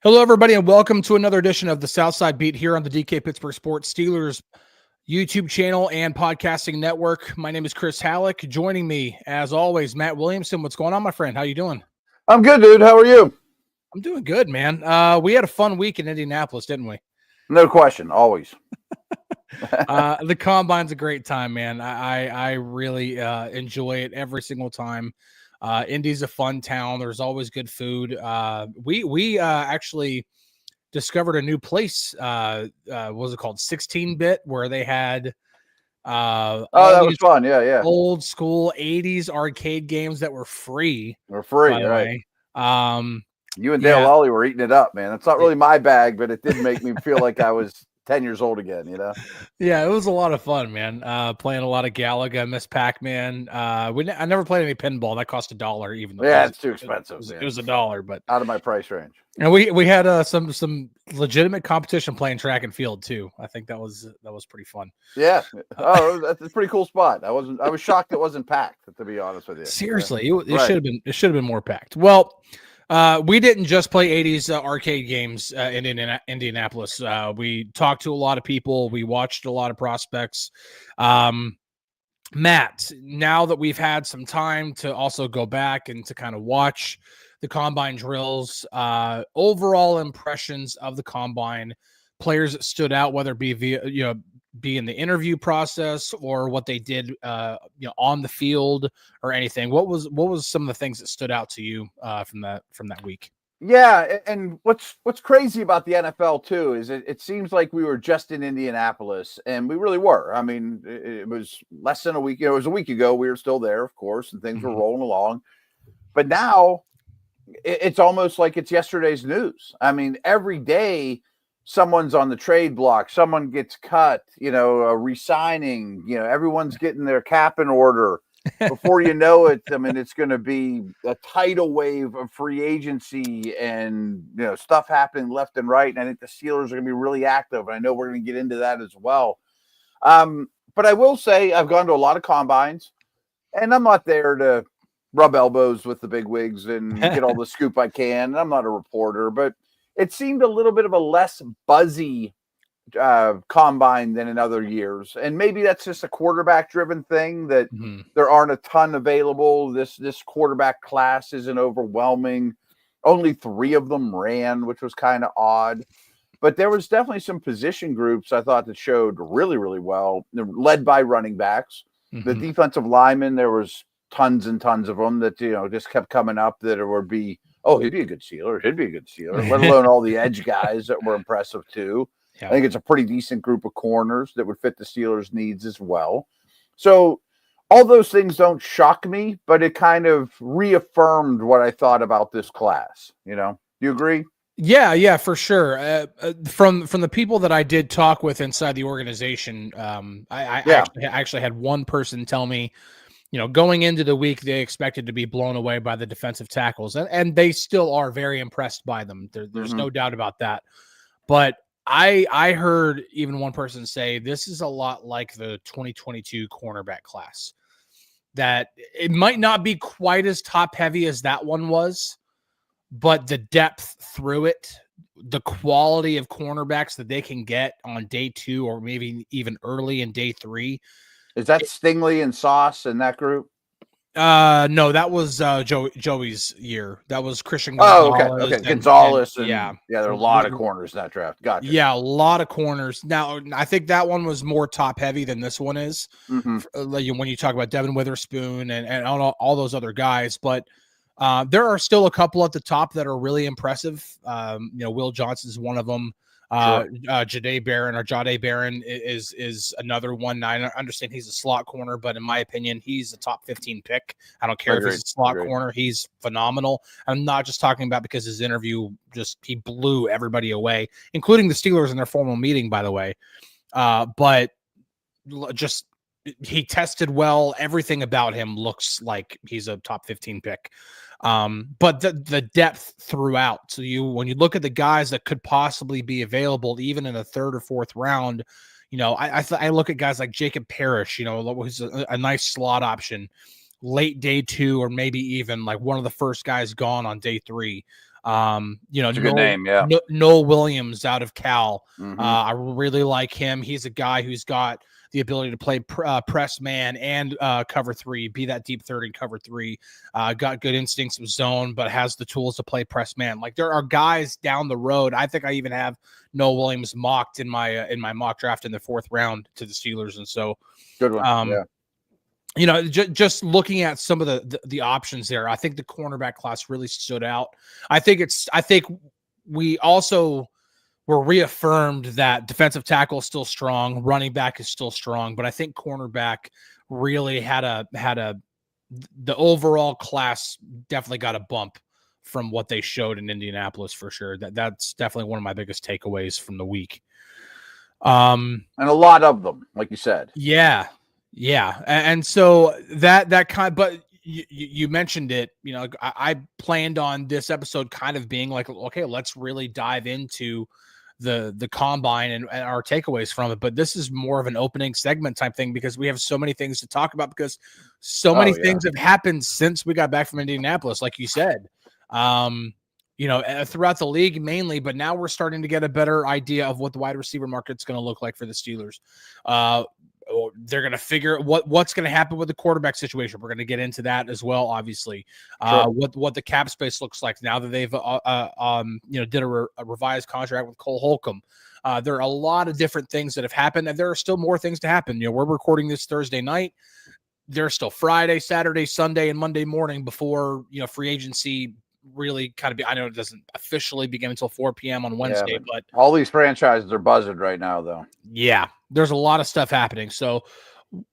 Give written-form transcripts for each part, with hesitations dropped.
Hello, everybody, and welcome to another edition of the Southside Beat here on the DK Pittsburgh Sports Steelers YouTube channel and podcasting network. My name is Chris Halicke. Joining me, as always, Matt Williamson. What's going on, my friend? How you doing? I'm good, dude. How are you? I'm doing good, man. We had a fun week in Indianapolis, didn't we? No question, always. The Combine's a great time, man. I really enjoy it every single time. Indy's a fun town. There's always good food. We actually discovered a new place. What was it called? 16-bit, where they had that was fun. Yeah. Old school 80s arcade games that were free. They're free, right? You and Dale Lawley were eating it up, man. It's not really my bag, but it did make me feel like I was 10 years old again, you know? Yeah, it was a lot of fun, man. Playing a lot of Galaga, Miss Pac-Man. I never played any pinball. That cost $1, even though it's too expensive. It was $1, but out of my price range. And we had some legitimate competition playing track and field too. I think that was pretty fun. Yeah. Oh, that's a pretty cool spot. I was shocked it wasn't packed, to be honest with you. Seriously, it should have been more packed. Well, we didn't just play 80s arcade games in Indianapolis. We talked to a lot of people. We watched a lot of prospects. Matt, now that we've had some time to also go back and to kind of watch the Combine drills, overall impressions of the Combine, players that stood out, whether it be be in the interview process or what they did on the field or anything. What was some of the things that stood out to you from that week? Yeah, and what's crazy about the NFL too is it seems like we were just in Indianapolis, and we really were. I mean, it was less than a week. It was a week ago. We were still there, of course, and things were rolling along. But now it's almost like it's yesterday's news. I mean, every day someone's on the trade block, someone gets cut, re-signing, everyone's getting their cap in order. Before you know it, I mean, it's going to be a tidal wave of free agency and, stuff happening left and right. And I think the Steelers are going to be really active. And I know we're going to get into that as well. But I will say I've gone to a lot of combines, and I'm not there to rub elbows with the big wigs and get all the scoop I can. I'm not a reporter, but it seemed a little bit of a less buzzy combine than in other years. And maybe that's just a quarterback driven thing that there aren't a ton available. This quarterback class isn't overwhelming. Only 3 of them ran, which was kind of odd. But there was definitely some position groups I thought that showed really, really well, led by running backs. The defensive linemen, there was tons and tons of them that, just kept coming up that it would be, he'd be a good Steeler. He'd be a good Steeler, let alone all the edge guys that were impressive too. Yeah. I think it's a pretty decent group of corners that would fit the Steelers' needs as well. So all those things don't shock me, but it kind of reaffirmed what I thought about this class. Do you agree? Yeah, for sure. From the people that I did talk with inside the organization, I actually had one person tell me, going into the week, they expected to be blown away by the defensive tackles, and they still are very impressed by them. There's no doubt about that. But I heard even one person say this is a lot like the 2022 cornerback class, that it might not be quite as top heavy as that one was, but the depth through it, the quality of cornerbacks that they can get on day 2 or maybe even early in day 3. Is that Stingley and Sauce in that group? No, that was Joey's year. That was Christian Gonzalez. Okay. Gonzalez. There are a lot of corners in that draft. Gotcha. Yeah, a lot of corners. Now, I think that one was more top heavy than this one is. When you talk about Devin Witherspoon and all those other guys, but there are still a couple at the top that are really impressive. Will Johnson's one of them. Jade Barron is another one. I understand he's a slot corner, but in my opinion, he's a top 15 pick. I don't care if he's a slot corner. He's phenomenal. I'm not just talking about because his interview he blew everybody away, including the Steelers in their formal meeting, by the way. But just he tested well. Everything about him looks like he's a top 15 pick. But the depth throughout. So when you look at the guys that could possibly be available, even in the 3rd or 4th round, I look at guys like Jacob Parrish, who's a nice slot option, late day 2, or maybe even like one of the first guys gone on day 3. It's a good name, yeah. Noel Williams out of Cal. Mm-hmm. I really like him. He's a guy who's got the ability to play press man and cover three, be that deep third and cover three. Got good instincts of zone, but has the tools to play press man. Like there are guys down the road. I think I even have Noel Williams mocked in my mock draft in the 4th round to the Steelers, and so good one. Yeah. You know, just looking at some of the options there, I think the cornerback class really stood out. I think we also were reaffirmed that defensive tackle is still strong, running back is still strong, but I think cornerback really had the overall class definitely got a bump from what they showed in Indianapolis for sure. That's definitely one of my biggest takeaways from the week. And a lot of them, like you said. Yeah. And so that kind, but you mentioned it, you know, I planned on this episode kind of being like, okay, let's really dive into the combine and our takeaways from it. But this is more of an opening segment type thing because we have so many things to talk about because so many things have happened since we got back from Indianapolis, like you said, you know, throughout the league mainly, but now we're starting to get a better idea of what the wide receiver market's going to look like for the Steelers. They're going to figure what's going to happen with the quarterback situation. We're going to get into that as well, obviously. Sure. What the cap space looks like now that they've did a revised contract with Cole Holcomb. There are a lot of different things that have happened, and there are still more things to happen. You know, we're recording this Thursday night. There's still Friday, Saturday, Sunday, and Monday morning before free agency really kind of I know it doesn't officially begin until 4 p.m. on Wednesday, but all these franchises are buzzing right now, though. Yeah, there's a lot of stuff happening. So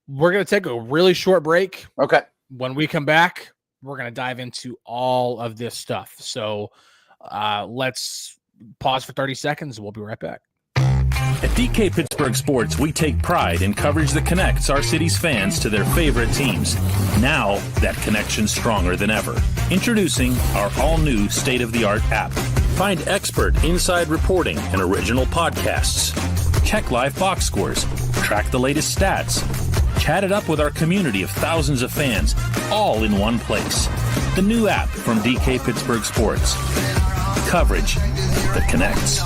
we're going to take a really short break. Okay. When we come back, we're going to dive into all of this stuff. So let's pause for 30 seconds and we'll be right back. At DK Pittsburgh Sports, we take pride in coverage that connects our city's fans to their favorite teams. Now, that connection's stronger than ever. Introducing our all-new state-of-the-art app. Find expert inside reporting and original podcasts. Check live box scores. Track the latest stats. Chat it up with our community of thousands of fans, all in one place. The new app from DK Pittsburgh Sports. Coverage that connects.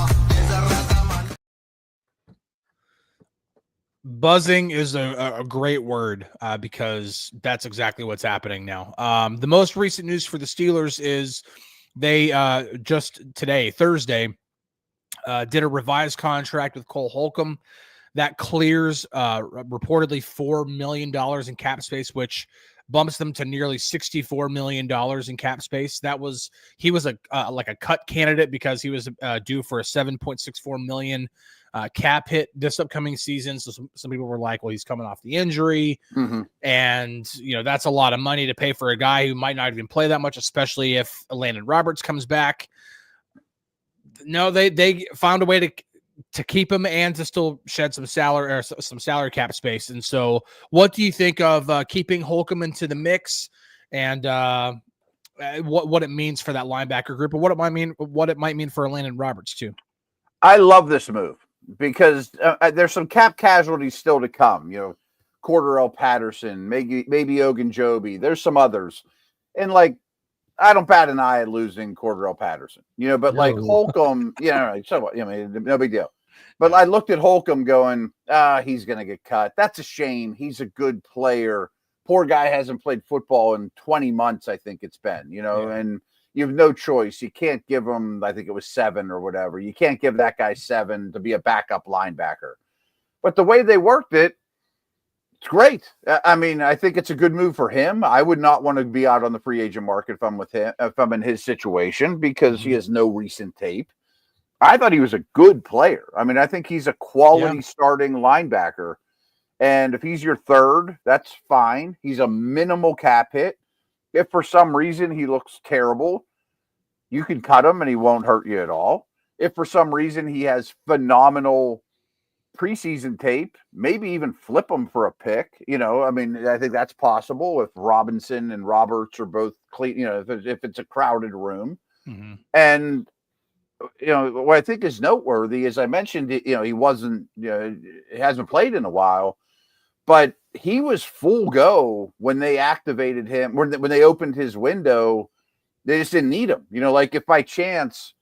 Buzzing is a great word because that's exactly what's happening now. The most recent news for the Steelers is they just today, Thursday, did a revised contract with Cole Holcomb that clears reportedly $4 million in cap space, which bumps them to nearly $64 million in cap space. He was like a cut candidate because he was due for a $7.64 million cap hit this upcoming season. So some people were like, well, he's coming off the injury. Mm-hmm. And, that's a lot of money to pay for a guy who might not even play that much, especially if Landon Roberts comes back. No, they found a way to keep him and to still shed some salary cap space. And so what do you think of keeping Holcomb into the mix and what it means for that linebacker group and what it might mean for Landon Roberts too? I love this move because there's some cap casualties still to come. Cordarrelle Patterson, maybe Ogunjobi. There's some others. And I don't bat an eye at losing Cordarrelle Patterson, but like Holcomb, so no big deal. But I looked at Holcomb going, he's going to get cut. That's a shame. He's a good player. Poor guy hasn't played football in 20 months, I think it's been, and you have no choice. You can't give him, I think it was 7 or whatever. You can't give that guy 7 to be a backup linebacker. But the way they worked it, it's great. I mean, I think it's a good move for him. I would not want to be out on the free agent market if I'm with him, if I'm in his situation, because he has no recent tape. I thought he was a good player. I mean, I think he's a quality starting linebacker. And if he's your third, that's fine. He's a minimal cap hit. If for some reason he looks terrible, you can cut him and he won't hurt you at all. If for some reason he has phenomenal preseason tape, maybe even flip him for a pick. I mean, I think that's possible if Robinson and Roberts are both clean, if it's a crowded room. Mm-hmm. And, what I think is noteworthy, as I mentioned, he wasn't, he hasn't played in a while, but he was full go when they activated him, when they opened his window They just didn't need him. Like if by chance,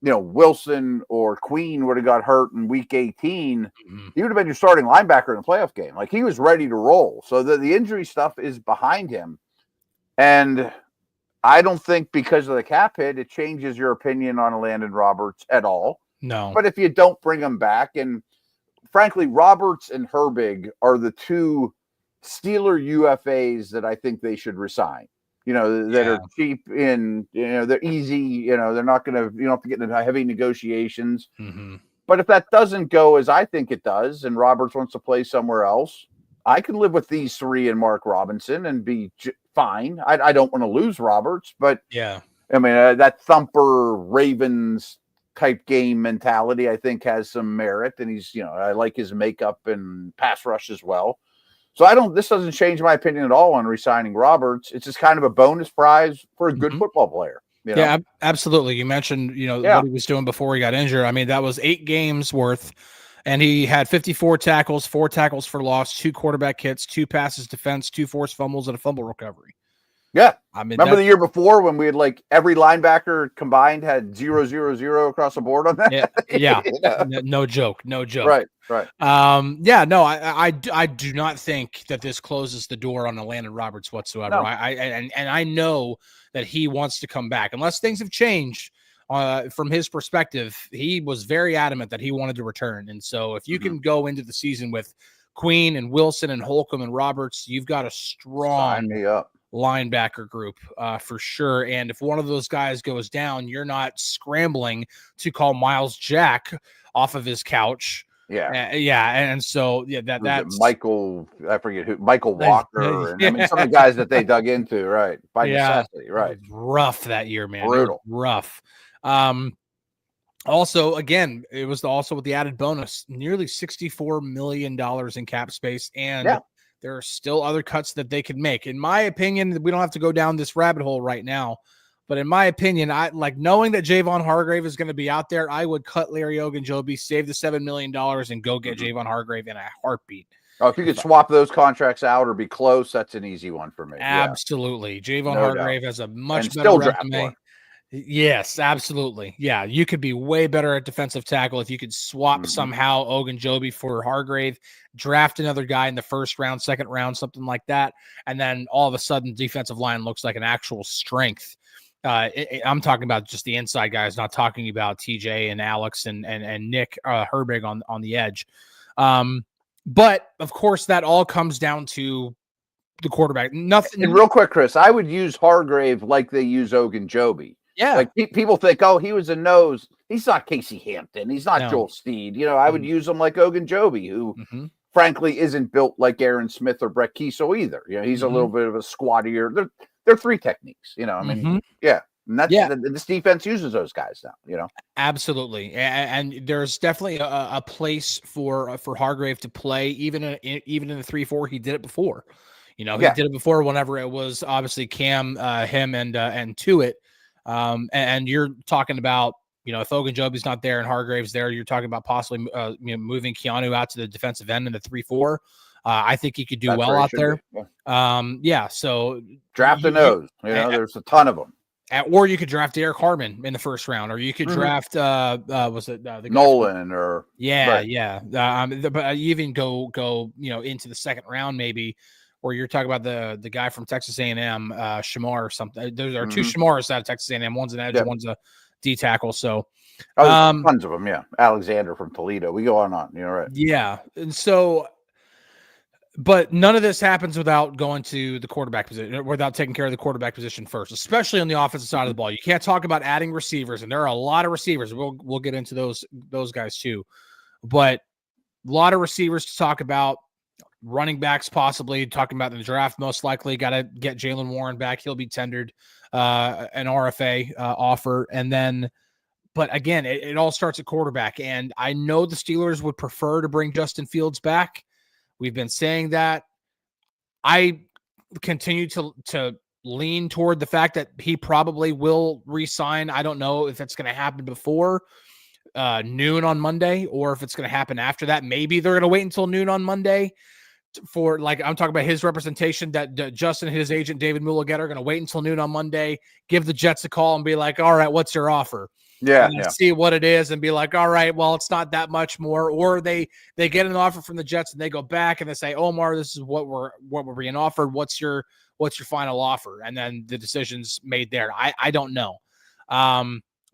Wilson or Queen would have got hurt in week 18, he would have been your starting linebacker in a playoff game. Like he was ready to roll. So the injury stuff is behind him. And I don't think because of the cap hit, it changes your opinion on Landon Roberts at all. No. But if you don't bring him back, and frankly, Roberts and Herbig are the two Steeler UFAs that I think they should resign. That are cheap and, they're easy, they're not going to, you don't have to get into heavy negotiations. But if that doesn't go as I think it does, and Roberts wants to play somewhere else, I can live with these three and Mark Robinson and be fine. I don't want to lose Roberts, but I mean, that thumper Ravens type game mentality, I think has some merit. And he's, I like his makeup and pass rush as well. So this doesn't change my opinion at all on re-signing Roberts. It's just kind of a bonus prize for a good football player. Yeah, absolutely. You mentioned, what he was doing before he got injured. I mean, that was 8 games worth, and he had 54 tackles, 4 tackles for loss, 2 quarterback hits, 2 passes defense, 2 forced fumbles, and a fumble recovery. Yeah. I mean, remember the year before when we had like every linebacker combined had 0-0-0 across the board on that? Yeah. No joke. Right. I do not think that this closes the door on Landon Roberts whatsoever. No. I know that he wants to come back unless things have changed. From his perspective, he was very adamant that he wanted to return. And so if you can go into the season with Queen and Wilson and Holcomb and Roberts, you've got a strong linebacker group for sure. And if one of those guys goes down, you're not scrambling to call Miles Jack off of his couch. And so that's Michael. I forget who. Michael Walker. And I mean, some of the guys that they dug into, right? By necessity, right? Rough that year, man. Brutal. Rough. Also, again, it was also with the added bonus, nearly $64 million in cap space, and there are still other cuts that they could make. In my opinion, we don't have to go down this rabbit hole right now, but in my opinion, I like knowing that Javon Hargrave is going to be out there. I would cut Larry Ogunjobi, save the $7 million, and go get Javon Hargrave in a heartbeat. Oh, if you could swap those contracts out or be close, that's an easy one for me. Absolutely. Javon Hargrave has a much better still resume. Yes, absolutely. Yeah, you could be way better at defensive tackle if you could swap somehow Ogunjobi for Hargrave, draft another guy in the first round, second round, something like that, and then all of a sudden defensive line looks like an actual strength. I'm talking about just the inside guys, not talking about TJ and Alex and Nick Herbig on the edge. But of course, that all comes down to the quarterback. Nothing. And real quick, Chris, I would use Hargrave like they use Ogunjobi. Yeah. Like people think, oh, he was a nose. He's not Casey Hampton. He's not Joel Steed. I would use him like Ogunjobi, who frankly isn't built like Aaron Smith or Brett Kiesel either. He's a little bit of a squattier. They're 3 techniques. I mean, And that's this defense uses those guys now, Absolutely. And there's definitely a place for Hargrave to play, even in the 3-4. He did it before. He did it before whenever it was obviously Cam, him and Tuitt. And you're talking about, if Ogunjobi's not there and Hargrave's there, you're talking about possibly moving Keanu out to the defensive end in the 3-4. I think he could do well out there. So draft a nose. There's a ton of them. Or you could draft Derek Harmon in the first round, or you could draft the Nolan but even go into the second round maybe, or you're talking about the guy from Texas A&M, Shamar or something. There are 2 Shamars out of Texas A&M. One's an edge, one's a D tackle. So tons of them. Yeah, Alexander from Toledo. We go on. Right. Yeah, and so. But none of this happens without going to the quarterback position, without taking care of the quarterback position first, especially on the offensive side of the ball. You can't talk about adding receivers, and there are a lot of receivers. We'll get into those guys too, but a lot of receivers to talk about. Running backs possibly talking about in the draft, most likely. Got to get Jaylen Warren back. He'll be tendered an RFA offer, and then. But again, it all starts at quarterback, and I know the Steelers would prefer to bring Justin Fields back. We've been saying that. I continue to lean toward the fact that he probably will re-sign. I don't know if it's going to happen before noon on Monday or if it's going to happen after that. Maybe they're going to wait until noon on Monday for like I'm talking about his representation that Justin and his agent David Mulligeta are going to wait until noon on Monday, give the Jets a call and be like, all right, what's your offer? Yeah. See what it is and be like, all right, well, it's not that much more. Or they get an offer from the Jets and they go back and they say, Omar, this is what we're being offered. What's your final offer? And then the decision's made there. I don't know.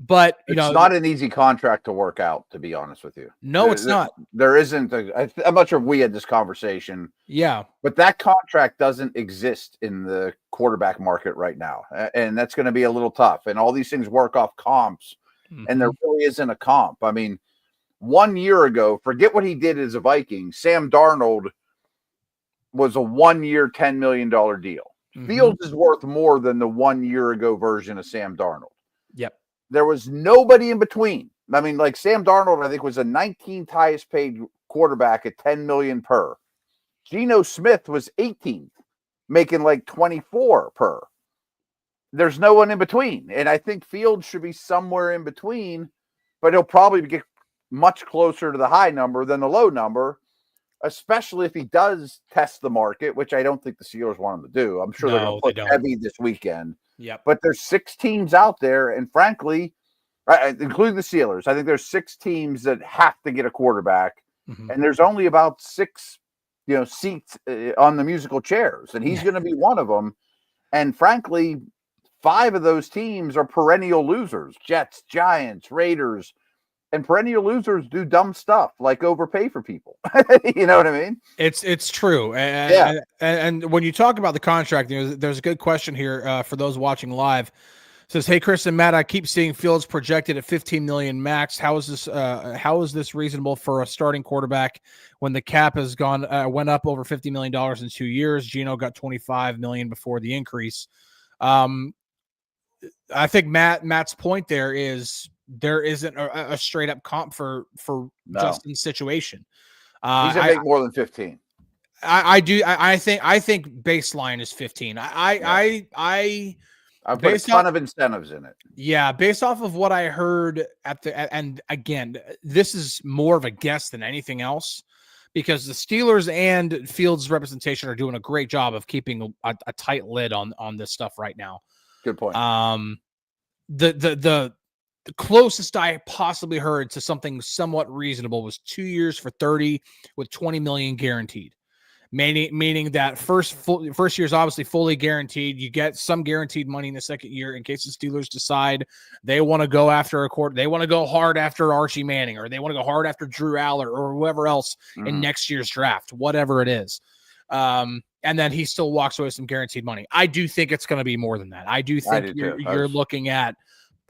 But it's not an easy contract to work out, to be honest with you. No, it's not. There isn't. I'm not sure if we had this conversation. Yeah. But that contract doesn't exist in the quarterback market right now. And that's going to be a little tough. And all these things work off comps. Mm-hmm. And there really isn't a comp. I mean, 1 year ago, forget what he did as a Viking. Sam Darnold was a 1 year, $10 million deal. Mm-hmm. Fields is worth more than the 1 year ago version of Sam Darnold. Yep. There was nobody in between. I mean, like Sam Darnold, I think was the 19th highest paid quarterback at $10 million per. Geno Smith was 18th, making like 24 per. There's no one in between. And I think Fields should be somewhere in between, but he'll probably get much closer to the high number than the low number, especially if he does test the market, which I don't think the Steelers want him to do. I'm sure they're going to put heavy this weekend. Yep. But there's 6 teams out there, and frankly, including the Steelers, I think there's 6 teams that have to get a quarterback, and there's only about 6, seats on the musical chairs, and he's going to be one of them. And frankly, 5 of those teams are perennial losers: Jets, Giants, Raiders. And perennial losers do dumb stuff like overpay for people. You know what I mean? It's true. And when you talk about the contract, there's a good question here for those watching live. It says, hey, Chris and Matt, I keep seeing Fields projected at $15 million max. How is this reasonable for a starting quarterback when the cap has went up over $50 million in 2 years? Geno got $25 million before the increase. I think Matt's point there is there isn't a straight up comp for Justin's situation. He's gonna make more than 15. I think baseline is 15. I've got a ton of incentives in it. Yeah, based off of what I heard and again, this is more of a guess than anything else, because the Steelers and Fields representation are doing a great job of keeping a tight lid on this stuff right now. Good point. The closest I possibly heard to something somewhat reasonable was 2 years for 30 with 20 million guaranteed. Meaning that first year is obviously fully guaranteed. You get some guaranteed money in the second year in case the Steelers decide they want to go after they want to go hard after Archie Manning, or they want to go hard after Drew Aller or whoever else in next year's draft, whatever it is. And then he still walks away with some guaranteed money. I do think it's going to be more than that. I do think you're looking at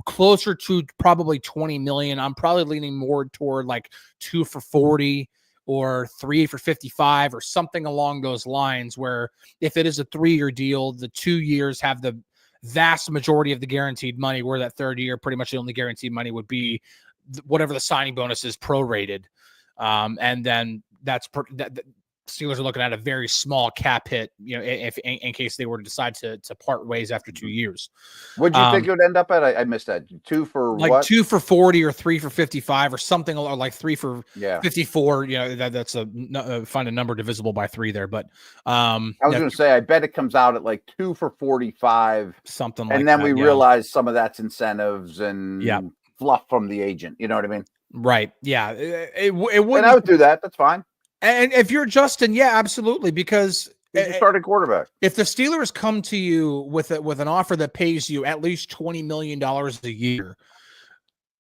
closer to probably 20 million. I'm probably leaning more toward like 2 for 40 or 3 for 55 or something along those lines, where if it is a 3-year deal, the 2 years have the vast majority of the guaranteed money, where that third year, pretty much the only guaranteed money would be whatever the signing bonus is prorated. And then Steelers are looking at a very small cap hit, if in case they were to decide to part ways after 2 years. Would you think it would end up at? I missed that. 2 for like what? 2 for 40 or 3 for 55 or something, or like 3 for 54. That's find a number divisible by 3 there. But I was going to say, I bet it comes out at like 2 for 45, something like that. And then we realize some of that's incentives and fluff from the agent. You know what I mean? Right. Yeah. It would. And I would do that. That's fine. And if you're Justin, yeah, absolutely, because he's a starting quarterback. If the Steelers come to you with an offer that pays you at least $20 million a year,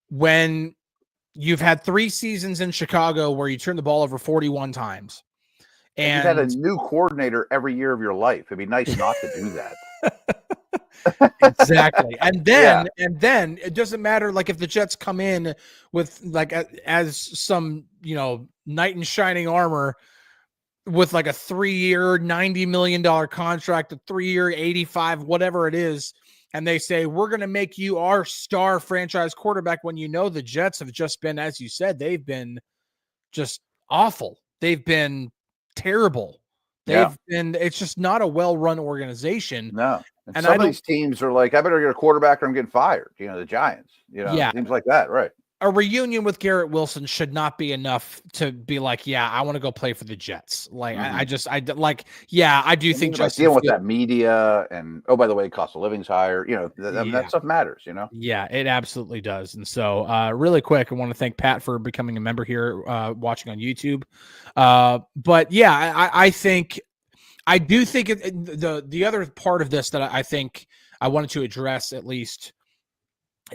when you've had 3 seasons in Chicago where you turn the ball over 41 times, and you've had a new coordinator every year of your life, it'd be nice not to do that. Exactly. And then it doesn't matter, like if the Jets come in with like as some knight in shining armor with like a 3-year $90 million contract, a 3-year 85, whatever it is, and they say we're going to make you our star franchise quarterback, when the Jets have just been, as you said, they've been just awful. They've been terrible. It's just not a well-run organization. No. And some of these teams are like, I better get a quarterback or I'm getting fired. The Giants, teams like that. Right. a reunion with Garrett Wilson should not be enough to be like, yeah, I want to go play for the Jets. Like, I do think Justin dealing with that media and, oh, by the way, cost of living's higher. That stuff matters, Yeah, it absolutely does. And so really quick, I want to thank Pat for becoming a member here, watching on YouTube. But yeah, I do think the other part of this that I think I wanted to address at least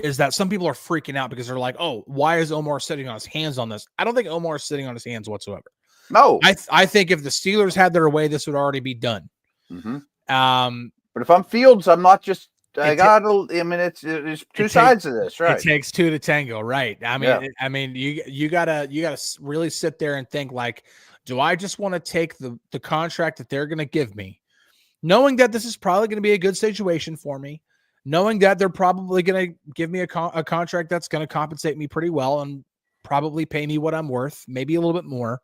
is that some people are freaking out because they're like, oh, why is Omar sitting on his hands on this? I don't think Omar is sitting on his hands whatsoever. No. I think if the Steelers had their way, this would already be done. Mm-hmm. But if I'm Fields, I'm not just it's two sides of this, right? It takes two to tango, right? I mean, you gotta really sit there and think like, do I just want to take the contract that they're going to give me, knowing that this is probably going to be a good situation for me, knowing that they're probably going to give me a contract that's going to compensate me pretty well and probably pay me what I'm worth, maybe a little bit more.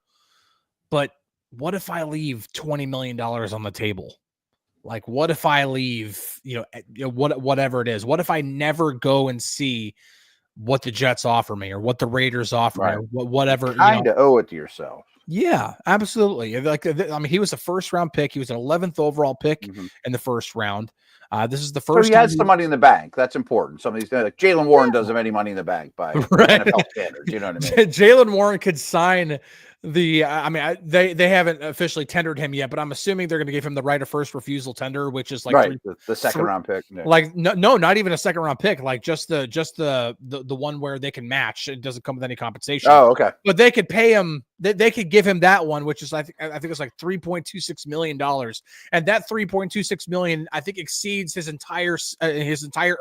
But what if I leave $20 million on the table? Like, what if I leave, whatever it is? What if I never go and see what the Jets offer me or what the Raiders offer me or whatever? You kind of owe it to yourself. Yeah, absolutely. Like, he was a first-round pick. He was an 11th overall pick in the first round. This is the first. So he has some money in the bank. That's important. Some of these, like Jaylen Warren, doesn't have any money in the bank by NFL standards. You know what I mean? Jaylen Warren could sign they haven't officially tendered him yet, but I'm assuming they're going to give him the right of first refusal tender, which is like the second round pick. Yeah. Like no, not even a second round pick. Like just the one where they can match. It doesn't come with any compensation. Oh, okay. But they could pay him. They could give him that one, which is I think it's like $3.26 million, and that $3.26 million I think exceeds his entire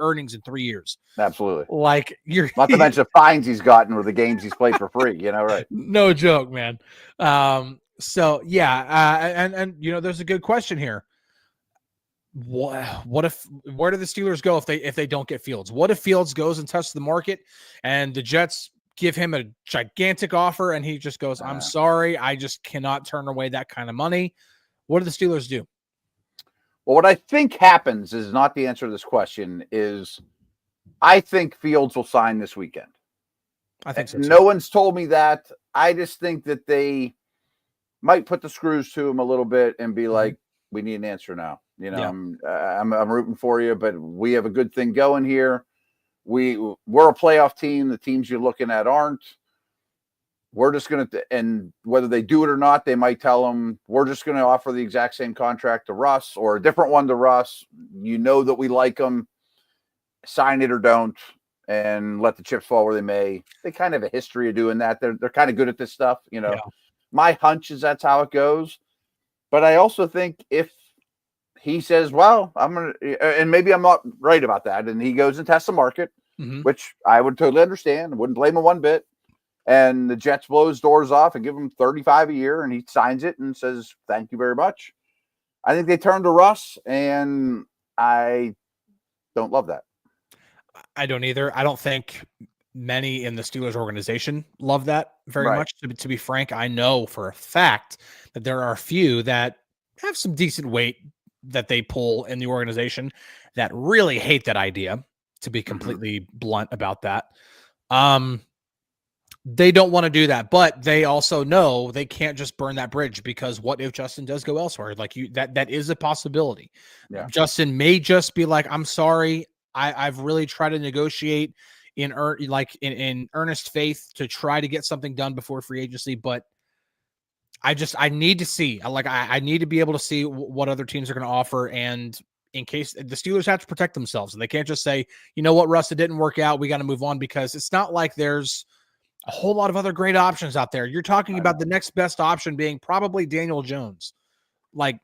earnings in 3 years. Absolutely. Like you're not to mention the fines he's gotten or the games he's played for free. Right? No joke, man. So yeah, and there's a good question here. Where do the Steelers go if they don't get Fields? What if Fields goes and tests the market and the Jets give him a gigantic offer and he just goes, I'm sorry, I just cannot turn away that kind of money? What do the Steelers do? Well, what I think happens is not the answer to this question is I think Fields will sign this weekend. I think so too. No one's told me that. I just think that they might put the screws to him a little bit and be like, we need an answer now. I'm rooting for you, but we have a good thing going here. We're a playoff team. The teams you're looking at aren't. We're just going to, and whether they do it or not, they might tell them, we're just going to offer the exact same contract to Russ or a different one to Russ. That we like them. Sign it or don't. And let the chips fall where they may. They kind of have a history of doing that. They're kind of good at this stuff, Yeah. My hunch is that's how it goes. But I also think if he says, well, I'm going to, and maybe I'm not right about that, and he goes and tests the market, which I would totally understand. I wouldn't blame him one bit. And the Jets blow his doors off and give him $35 a year, and he signs it and says, thank you very much. I think they turn to Russ, and I don't love that. I don't either. I don't think many in the Steelers organization love that very much. To be frank, I know for a fact that there are a few that have some decent weight that they pull in the organization that really hate that idea, to be completely blunt about that. They don't want to do that, but they also know they can't just burn that bridge, because what if Justin does go elsewhere? Like that is a possibility. Yeah. Justin may just be like, I'm sorry. I've really tried to negotiate in earnest faith to try to get something done before free agency, but I need to see. I need to be able to see what other teams are going to offer, and in case the Steelers have to protect themselves, and they can't just say, you know what, Russ, it didn't work out, we got to move on, because it's not like there's a whole lot of other great options out there. You're talking about the next best option being probably Daniel Jones, like.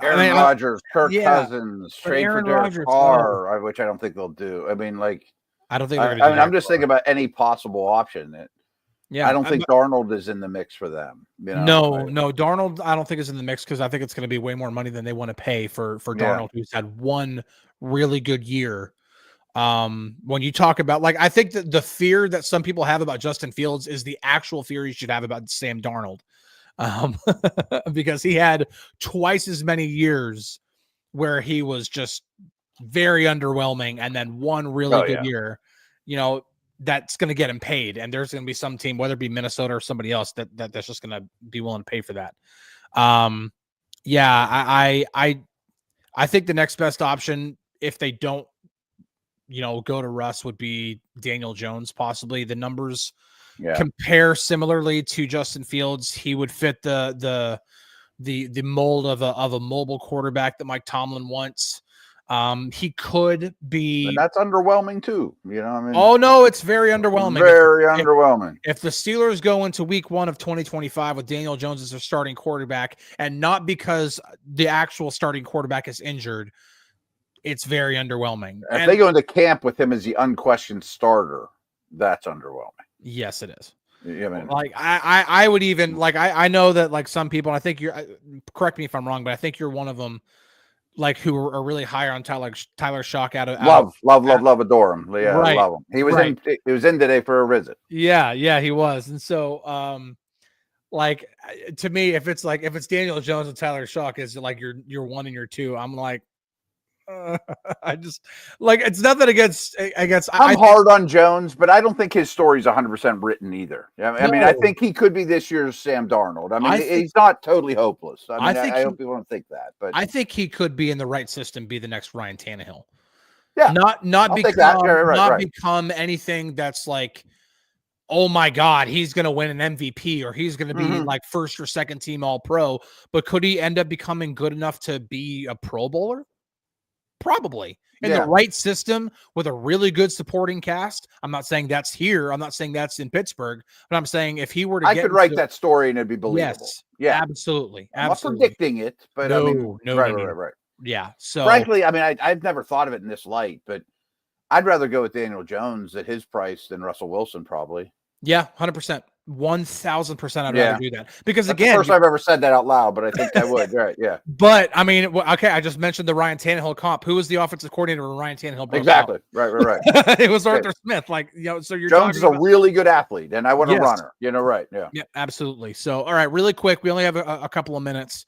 Aaron Rodgers, Kirk Cousins, trade for Derek Carr, which I don't think they'll do. I mean, I don't think. I'm just thinking about any possible option. I don't think Darnold is in the mix for them. No, Darnold, I don't think is in the mix, because I think it's going to be way more money than they want to pay for Darnold, who's had one really good year. When you talk about, I think that the fear that some people have about Justin Fields is the actual fear you should have about Sam Darnold. Because he had twice as many years where he was just very underwhelming, and then one really good year. that's going to get him paid, and there's going to be some team, whether it be Minnesota or somebody else, that's just going to be willing to pay for that. I think the next best option, if they don't, go to Russ, would be Daniel Jones. Possibly the numbers compare similarly to Justin Fields. He would fit the mold of a mobile quarterback that Mike Tomlin wants. He could be, and that's underwhelming too. Oh no, it's very underwhelming. Underwhelming. If the Steelers go into week 1 of 2025 with Daniel Jones as their starting quarterback, and not because the actual starting quarterback is injured, it's very underwhelming. If they go into camp with him as the unquestioned starter, that's underwhelming. Yes, it is. Like I would even I know that some people, and I think you're, correct me if I'm wrong, but I think you're one of them, who are really high on Tyler Shock out of love, adore him. Yeah, right. Love him. He was in today for a visit. Yeah, he was. And so to me, if it's Daniel Jones and Tyler Shock is your 1 and your 2, I'm like, I just it's nothing against. I'm hard on Jones, but I don't think his story's 100% written either. I mean, I think he could be this year's Sam Darnold. I mean, he's not totally hopeless. I hope people don't think that, but I think he could be in the right system, be the next Ryan Tannehill. Yeah, not become anything that's oh my God, he's going to win an MVP or he's going to be first or second team All Pro. But could he end up becoming good enough to be a Pro Bowler? Probably in the right system with a really good supporting cast. I'm not saying that's here. I'm not saying that's in Pittsburgh, but I'm saying if he were to, I could write that story and it'd be believable. Yes, yeah, absolutely. I'm not predicting it, but no. Right. Yeah. So frankly, I mean, I've never thought of it in this light, but I'd rather go with Daniel Jones at his price than Russell Wilson, probably. Yeah, 100%. 1,000% I'd rather do that, because that's the first I've ever said that out loud, but I think I would. Right? Yeah. But I mean, okay, I just mentioned the Ryan Tannehill comp. Who was the offensive coordinator when Ryan Tannehill broke exactly out? Right. It was Arthur Smith. So you're Jones is a really good athlete, and I want a runner. Right? Yeah, absolutely. So all right, really quick, we only have a couple of minutes.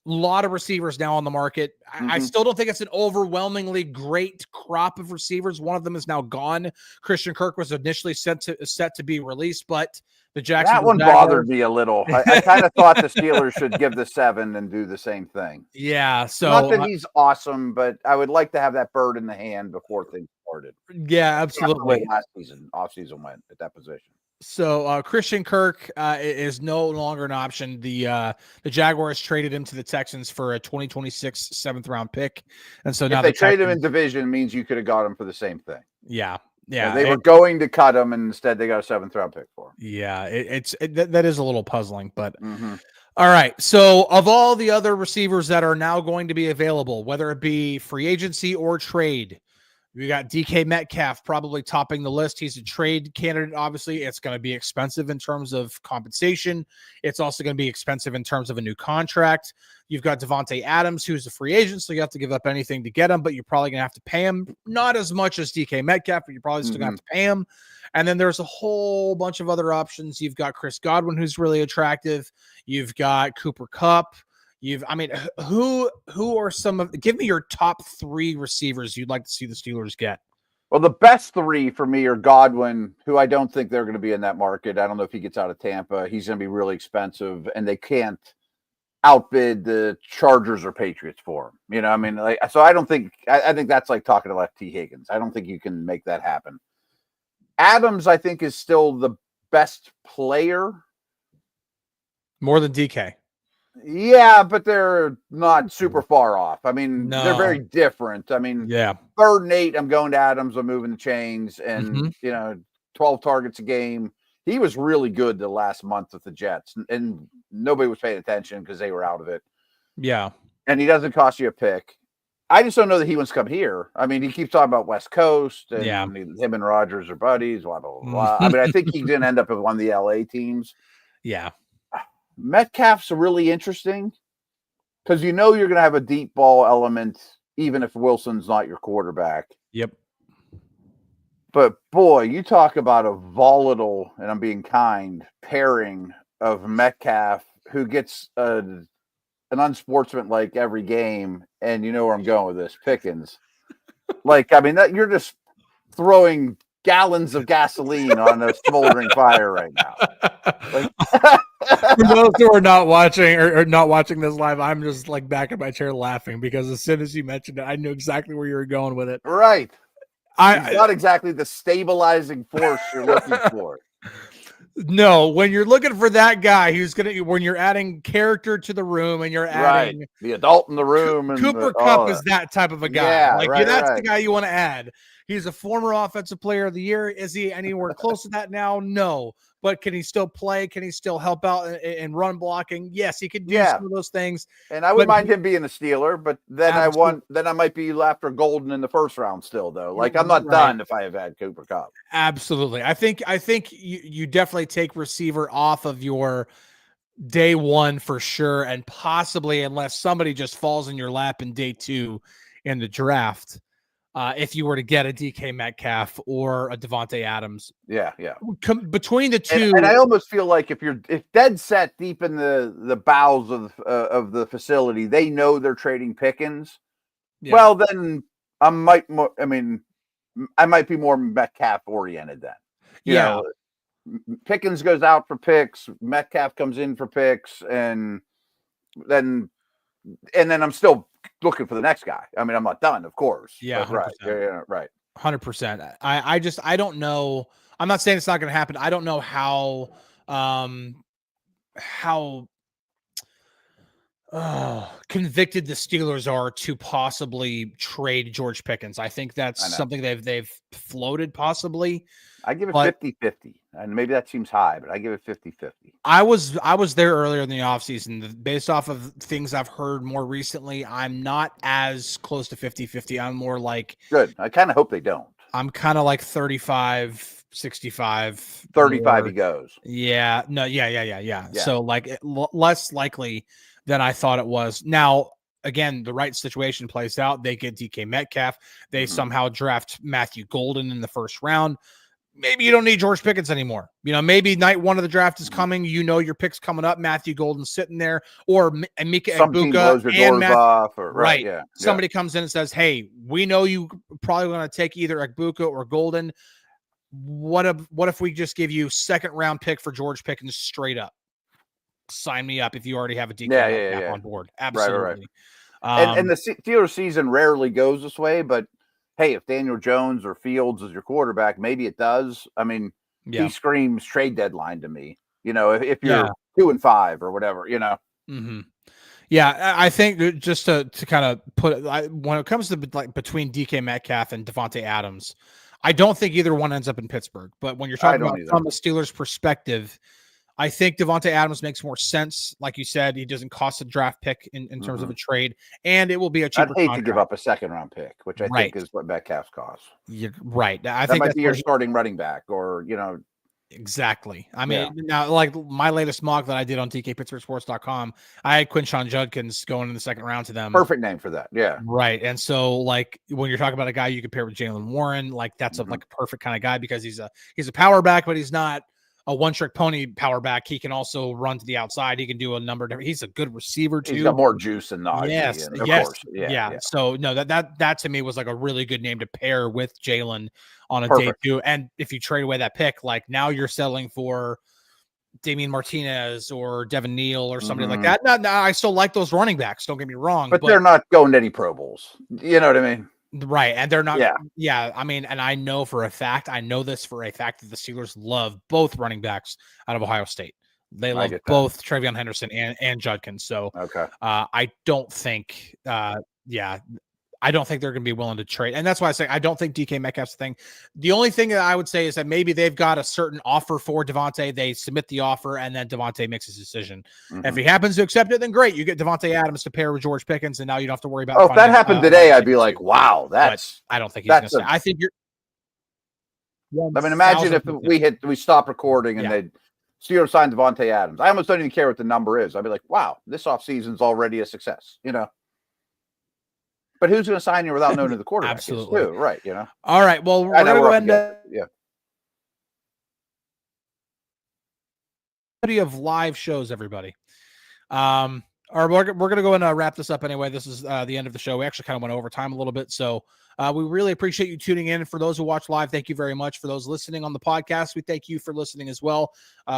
Lot of receivers now on the market. I still don't think it's an overwhelmingly great crop of receivers. One of them is now gone. Christian Kirk was initially set to be released, but the Jacksonville Jaguars bothered me a little. I kind of thought the Steelers should give the 7 and do the same thing. Yeah, so not that he's awesome, but I would like to have that bird in the hand before things started. Yeah, absolutely. Last season, off-season went at that position. So Christian Kirk is no longer an option. The Jaguars traded him to the Texans for a 2026 7th-round pick, and so now they trade him in division means you could have got him for the same thing. Yeah. They were going to cut him, and instead they got a 7th-round pick for him. Yeah, that is a little puzzling, but all right. So of all the other receivers that are now going to be available, whether it be free agency or trade, we got DK Metcalf probably topping the list. He's a trade candidate. Obviously, it's going to be expensive in terms of compensation. It's also going to be expensive in terms of a new contract. You've got Devontae Adams, who's a free agent, so you have to give up anything to get him, but you're probably going to have to pay him. Not as much as DK Metcalf, but you're probably still going to have to pay him. And then there's a whole bunch of other options. You've got Chris Godwin, who's really attractive. You've got Cooper Kupp. Who are some of? Give me your top 3 receivers you'd like to see the Steelers get. Well, the best 3 for me are Godwin, who I don't think they're going to be in that market. I don't know if he gets out of Tampa. He's going to be really expensive, and they can't outbid the Chargers or Patriots for him. So I don't think. I think that's like talking to T. Higgins. I don't think you can make that happen. Adams, I think, is still the best player. More than DK. Yeah, but they're not super far off. They're very different. 3rd and 8, I'm going to Adams. I'm moving the chains, and 12 targets a game. He was really good the last month with the Jets, and nobody was paying attention because they were out of it. Yeah, and he doesn't cost you a pick. I just don't know that he wants to come here. He keeps talking about West Coast, and him and Rodgers are buddies. Blah blah blah. I think he's going to end up with one of the LA teams. Yeah. Metcalf's really interesting because you're going to have a deep ball element even if Wilson's not your quarterback. Yep. But boy, you talk about a volatile, and I'm being kind, pairing of Metcalf, who gets an unsportsmanlike every game, and you know where I'm going with this, Pickens. You're just throwing gallons of gasoline on a smoldering fire right now. Like, for those who are not watching or not watching this live, I'm just like back in my chair laughing because as soon as you mentioned it, I knew exactly where you were going with it. right. He's not exactly the stabilizing force you're looking for. No, when you're looking for that guy who's when you're adding character to the room and you're adding the adult in the room, and Cooper Kupp is that type of a guy. Yeah, that's the guy you want to add. He's a former offensive player of the year. Is he anywhere close to that now? No. But can he still play? Can he still help out in run blocking? Yes, he can do some of those things. And I wouldn't mind him being a Steeler, but then I might be after Golden in the first round still, though. Like, I'm not done if I have had Cooper Kupp. Absolutely. I think you definitely take receiver off of your day one for sure, and possibly unless somebody just falls in your lap in day two in the draft. If you were to get a DK Metcalf or a Devontae Adams. Yeah. Between the two. And I almost feel like if dead set deep in the bowels of the facility, they know they're trading Pickens. Yeah. Well, then I might be more Metcalf oriented then. You know, Pickens goes out for picks, Metcalf comes in for picks, and then I'm still looking for the next guy. I mean, I'm not done, of course. Yeah, right. Yeah, right. 100%. I don't know. I'm not saying it's not going to happen. I don't know how convicted the Steelers are to possibly trade George Pickens. I think that's something they've floated possibly. I give it 50-50, and maybe that seems high, but I give it 50-50. I was there earlier in the offseason. Based off of things I've heard more recently, I'm not as close to 50-50. I'm more like... Good. I kind of hope they don't. I'm kind of like 35, 65. 35 he goes. Yeah. No, yeah. So like less likely than I thought it was. Now, again, the right situation plays out. They get DK Metcalf. They somehow draft Matthew Golden in the first round. Maybe you don't need George Pickens anymore. You know, maybe night one of the draft is coming. You know your pick's coming up. Matthew Golden's sitting there, or Mika Egbuka and Matt. Somebody comes in and says, "Hey, we know you probably going to take either Egbuka or Golden. What if we just give you second round pick for George Pickens straight up? Sign me up if you already have a DK on board. Absolutely." Right. And the Steelers season rarely goes this way, but hey, if Daniel Jones or Fields is your quarterback, maybe it does. I mean, he screams trade deadline to me. You know, if you're 2-5 or whatever, you know. Mm-hmm. Yeah, I think just to kind of put it, when it comes to like between DK Metcalf and Devontae Adams, I don't think either one ends up in Pittsburgh. But when you're talking about from the Steelers' perspective, I think Devontae Adams makes more sense. Like you said, he doesn't cost a draft pick in terms of a trade, and it will be a cheaper contract. To give up a second round pick, which I think is what Metcalf's costs. You're right. I that think might be your starting running back, or you know. Exactly. I mean, now like my latest mock that I did on DKPittsburghSports.com, I had Quinshon Judkins going in the second round to them. Perfect name for that. Yeah. Right. And so like when you're talking about a guy you compare with Jaylen Warren, like that's like a perfect kind of guy because he's a power back, but he's not a one-trick pony power back. He can also run to the outside. He can do a number of different. He's a good receiver too. He's got more juice than Najee. Yes. Of course. Yeah. So no, that to me was like a really good name to pair with Jaylen on a day two. And if you trade away that pick, like now you're settling for Damian Martinez or Devin Neal or somebody like that. No, I still like those running backs. Don't get me wrong, but they're not going to any Pro Bowls. You know what I mean? Right. And they're not. Yeah. I mean, and I know for a fact, that the Steelers love both running backs out of Ohio State. They love both Travion Henderson and Judkins. So I don't think, I don't think they're going to be willing to trade. And that's why I say I don't think DK Metcalf's the thing. The only thing that I would say is that maybe they've got a certain offer for Devontae. They submit the offer, and then Devontae makes his decision. If he happens to accept it, then great. You get Devontae Adams to pair with George Pickens, and now you don't have to worry about if that happened today, I'd be like, wow, that's... But I don't think he's going to say. I think you're... I mean, imagine if we stop recording and they'd Steelers signed Devontae Adams. I almost don't even care what the number is. I'd be like, wow, this offseason's already a success, you know? But who's going to sign you without knowing who the quarterback is, too? Right, you know? All right, well, we're going to go into of live shows, everybody. All right, we're going to go and wrap this up anyway. This is the end of the show. We actually kind of went over time a little bit. So we really appreciate you tuning in. For those who watch live, thank you very much. For those listening on the podcast, we thank you for listening as well.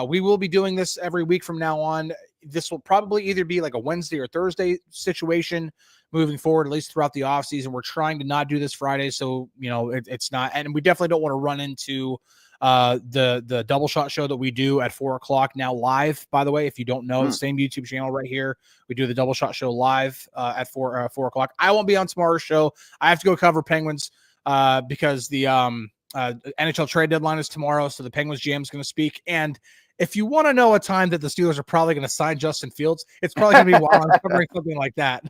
We will be doing this every week from now on. This will probably either be like a Wednesday or Thursday situation moving forward, at least throughout the offseason. We're trying to not do this Friday. So, it's not, and we definitely don't want to run into the double shot show that we do at 4:00 now live. By the way, if you don't know, the same YouTube channel right here, we do the double shot show live at 4:00. I won't be on tomorrow's show. I have to go cover Penguins because the NHL trade deadline is tomorrow. So the Penguins GM is going to speak. And if you want to know a time that the Steelers are probably going to sign Justin Fields, it's probably going to be while I'm covering something like that,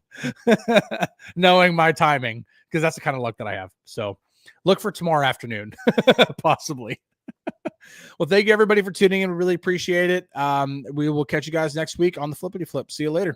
knowing my timing, because that's the kind of luck that I have. So look for tomorrow afternoon, possibly. Well, thank you everybody for tuning in. We really appreciate it. We will catch you guys next week on the Flippity Flip. See you later.